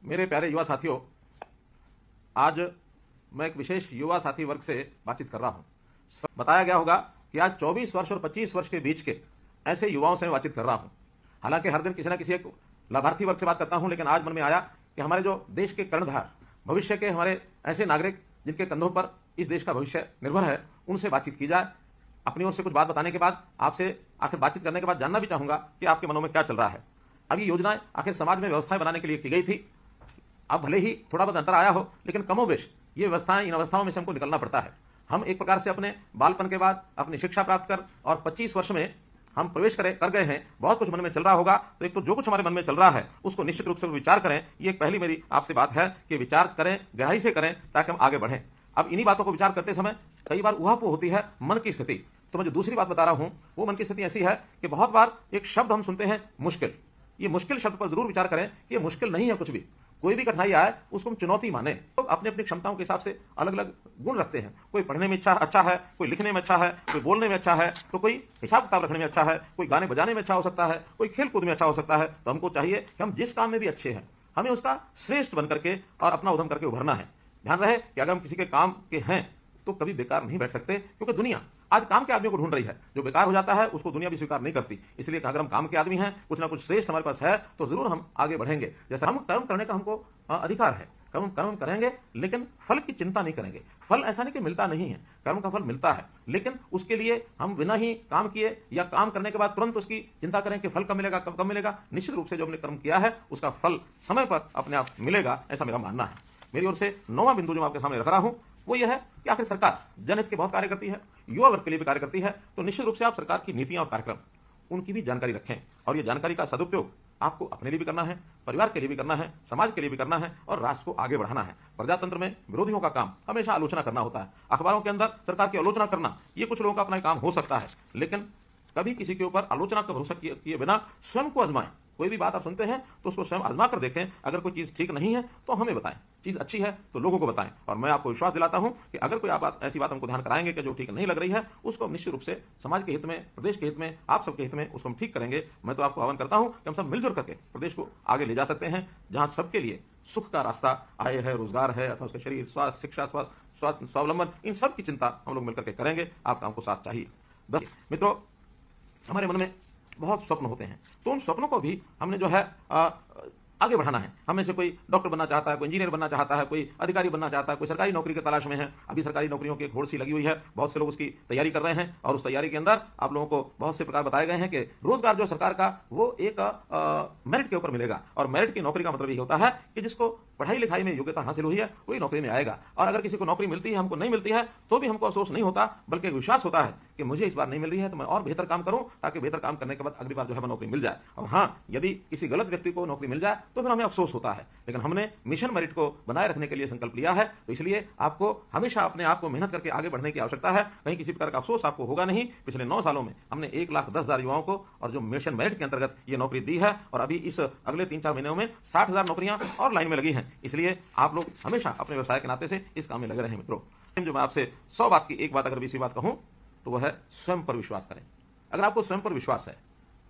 मेरे प्यारे युवा साथियों, आज मैं एक विशेष युवा साथी वर्ग से बातचीत कर रहा हूं। बताया गया होगा कि आज 24 वर्ष और 25 वर्ष के बीच के ऐसे युवाओं से मैं बातचीत कर रहा हूं। हालांकि हर दिन किसी न किसी एक लाभार्थी वर्ग से बात करता हूं, लेकिन आज मन में आया कि हमारे जो देश के कर्णधार, भविष्य के हमारे ऐसे नागरिक जिनके कंधों पर इस देश का भविष्य निर्भर है, उनसे बातचीत की जाए। अपनी ओर से कुछ बात बताने के बाद आपसे आखिर बातचीत करने के बाद जानना भी चाहूंगा कि आपके मनों में क्या चल रहा है। अब ये योजनाएं आखिर समाज में व्यवस्थाएं बनाने के लिए की गई थी। अब भले ही थोड़ा बहुत अंतर आया हो, लेकिन कमोबेश ये व्यवस्थाएं, इन अवस्थाओं में से हमको निकलना पड़ता है। हम एक प्रकार से अपने बालपन के बाद अपनी शिक्षा प्राप्त कर और 25 वर्ष में हम प्रवेश कर गए हैं। बहुत कुछ मन में चल रहा होगा, तो एक तो जो कुछ हमारे मन में चल रहा है उसको निश्चित रूप से विचार करें। ये एक पहली मेरी आपसे बात है कि विचार करें, गहराई से करें, ताकि हम आगे बढ़ें। अब इन्हीं बातों को विचार करते समय कई बार ऊहापोह होती है मन की स्थिति। तो मैं जो दूसरी बात बता रहा हूं वो मन की स्थिति ऐसी है कि बहुत बार एक शब्द हम सुनते हैं, मुश्किल। ये मुश्किल शब्द पर जरूर विचार करें कि ये मुश्किल नहीं है कुछ भी। कोई भी कठिनाई आए उसको हम चुनौती माने। लोग अपनी अपनी क्षमताओं के हिसाब से अलग अलग गुण रखते हैं। कोई पढ़ने में अच्छा है, कोई लिखने में अच्छा है, कोई बोलने में अच्छा है, तो कोई हिसाब किताब रखने में अच्छा है, कोई गाने बजाने में अच्छा हो सकता है, कोई खेल कूद में अच्छा हो सकता है। तो हमको चाहिए कि हम जिस काम में भी अच्छे हैं, हमें उसका श्रेष्ठ बन करके और अपना उद्यम करके उभरना है। ध्यान रहे कि अगर हम किसी के काम के हैं तो कभी बेकार नहीं बैठ सकते, क्योंकि दुनिया आज काम के आदमी को ढूंढ रही है। जो बेकार हो जाता है उसको दुनिया भी स्वीकार नहीं करती। इसलिए अगर हम काम के आदमी हैं, कुछ ना कुछ श्रेष्ठ हमारे पास है, तो जरूर हम आगे बढ़ेंगे। जैसे हम कर्म करने का हमको अधिकार है, कर्म करेंगे, लेकिन फल की चिंता नहीं करेंगे। फल ऐसा नहीं कि मिलता नहीं है, कर्म का फल मिलता है, लेकिन उसके लिए हम बिना ही काम किए या काम करने के बाद तुरंत उसकी चिंता करें कि फल कब मिलेगा, कब मिलेगा। निश्चित रूप से जो हमने कर्म किया है उसका फल समय पर अपने आप मिलेगा, ऐसा मेरा मानना है। मेरी ओर से 9वां बिंदु जो मैं आपके सामने रख रहा हूं वो यह है कि आखिर सरकार जनहित के बहुत कार्य करती है, युवा वर्ग के लिए भी कार्य करती है। तो निश्चित रूप से आप सरकार की नीतियां और कार्यक्रम, उनकी भी जानकारी रखें, और यह जानकारी का सदुपयोग आपको अपने लिए भी करना है, परिवार के लिए भी करना है, समाज के लिए भी करना है, और राष्ट्र को आगे बढ़ाना है। प्रजातंत्र में विरोधियों का काम हमेशा आलोचना करना होता है। अखबारों के अंदर सरकार की आलोचना करना, ये कुछ लोगों का अपना काम हो सकता है, लेकिन कभी किसी के ऊपर आलोचना का भरोसा किए बिना स्वयं को आजमाएं। कोई भी बात आप सुनते हैं तो उसको स्वयं आजमा कर देखें। अगर कोई चीज ठीक नहीं है तो हमें बताएं, चीज अच्छी है तो लोगों को बताएं। और मैं आपको विश्वास दिलाता हूं कि अगर कोई आप ऐसी बात हमको ध्यान कराएंगे कि जो ठीक नहीं लग रही है, उसको हम निश्चित रूप से समाज के हित में, प्रदेश के हित में, आप सबके हित में उसको हम ठीक करेंगे। मैं तो आपको आह्वान करता हूं कि हम सब मिलजुल करके प्रदेश को आगे ले जा सकते हैं, जहां सबके लिए सुख का रास्ता, आय है, रोजगार है, अथवा उसके शरीर, स्वास्थ्य, शिक्षा, स्वावलंबन, इन सब की चिंता हम लोग मिलकर के करेंगे। आपका हमको साथ चाहिए। बस मित्रों, हमारे मन में बहुत स्वप्न होते हैं, तो उन स्वप्नों को भी हमने जो है आगे बढ़ाना है। हमें से कोई डॉक्टर बनना चाहता है, कोई इंजीनियर बनना चाहता है, कोई अधिकारी बनना चाहता है, कोई सरकारी नौकरी की तलाश में है। अभी सरकारी नौकरियों की घोड़ सी लगी हुई है, बहुत से लोग उसकी तैयारी कर रहे हैं, और उस तैयारी के अंदर आप लोगों को बहुत से प्रकार बताए गए हैं कि रोजगार जो सरकार का वो एक मेरिट के ऊपर मिलेगा। और मेरिट की नौकरी का मतलब ये होता है कि जिसको पढ़ाई लिखाई में योग्यता हासिल हुई है वही नौकरी में आएगा। और अगर किसी को नौकरी मिलती है, हमको नहीं मिलती है, तो भी हमको अफसोस नहीं होता, बल्कि विश्वास होता है कि मुझे इस बार नहीं मिल रही है तो मैं और बेहतर काम करूं, ताकि बेहतर काम करने के बाद अगली बार जो है नौकरी मिल जाए। और हाँ, यदि किसी गलत व्यक्ति को नौकरी मिल जाए तो फिर हमें अफसोस होता है, लेकिन हमने मिशन मेरिट को बनाए रखने के लिए संकल्प लिया है। तो इसलिए आपको हमेशा अपने आप को मेहनत करके आगे बढ़ने की आवश्यकता है। कहीं किसी प्रकार का अफसोस आपको होगा नहीं। पिछले 9 सालों में हमने 1,10,000 युवाओं को और जो मिशन मेरिट के अंतर्गत ये नौकरी दी है, और अभी इस अगले 3-4 महीनों में 60,000 नौकरियां और लाइन में लगी हैं। इसलिए आप लोग हमेशा अपने व्यवसाय के नाते से इस काम में लगे रहें। मित्रों, जो मैं आपसे 100 बात की एक बात अगर 20वीं बात कहूं तो वह है स्वयं पर विश्वास करें। अगर आपको स्वयं पर विश्वास है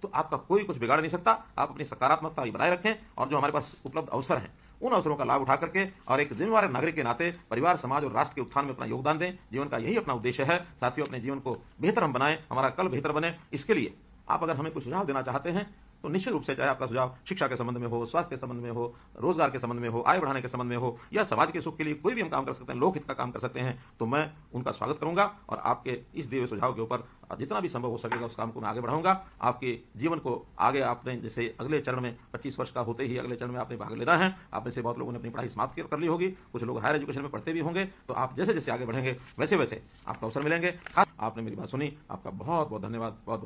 तो आपका कोई कुछ बिगाड़ नहीं सकता। आप अपनी सकारात्मकता बनाए रखें, और जो हमारे पास उपलब्ध अवसर हैं उन अवसरों का लाभ उठा करके और एक जिम्मेदार नागरिक के नाते परिवार, समाज और राष्ट्र के उत्थान में अपना योगदान दें। जीवन का यही अपना उद्देश्य है। साथियों, अपने जीवन को बेहतर हम बनाएं, हमारा कल बेहतर बने। इसके लिए आप अगर हमें कुछ सुझाव देना चाहते हैं तो निश्चित रूप से, चाहे आपका सुझाव शिक्षा के संबंध में हो, स्वास्थ्य के संबंध में हो, रोजगार के संबंध में हो, आय बढ़ाने के संबंध में हो, या समाज के सुख के लिए कोई भी हम काम कर सकते हैं, लोकहित का काम कर सकते हैं, तो मैं उनका स्वागत करूंगा। और आपके इस दिए हुए सुझाव के ऊपर जितना भी संभव हो सकेगा उस काम को मैं आगे बढ़ाऊंगा। आपके जीवन को आगे आपने जैसे अगले चरण में 25 वर्ष का होते ही अगले चरण में आपने भाग लेना है। आप में से बहुत लोगों ने अपनी पढ़ाई समाप्त कर ली होगी, कुछ लोग हायर एजुकेशन में पढ़ते भी होंगे। तो आप जैसे जैसे आगे बढ़ेंगे वैसे वैसे आपको अवसर मिलेंगे। आपने मेरी बात सुनी, आपका बहुत बहुत धन्यवाद। बहुत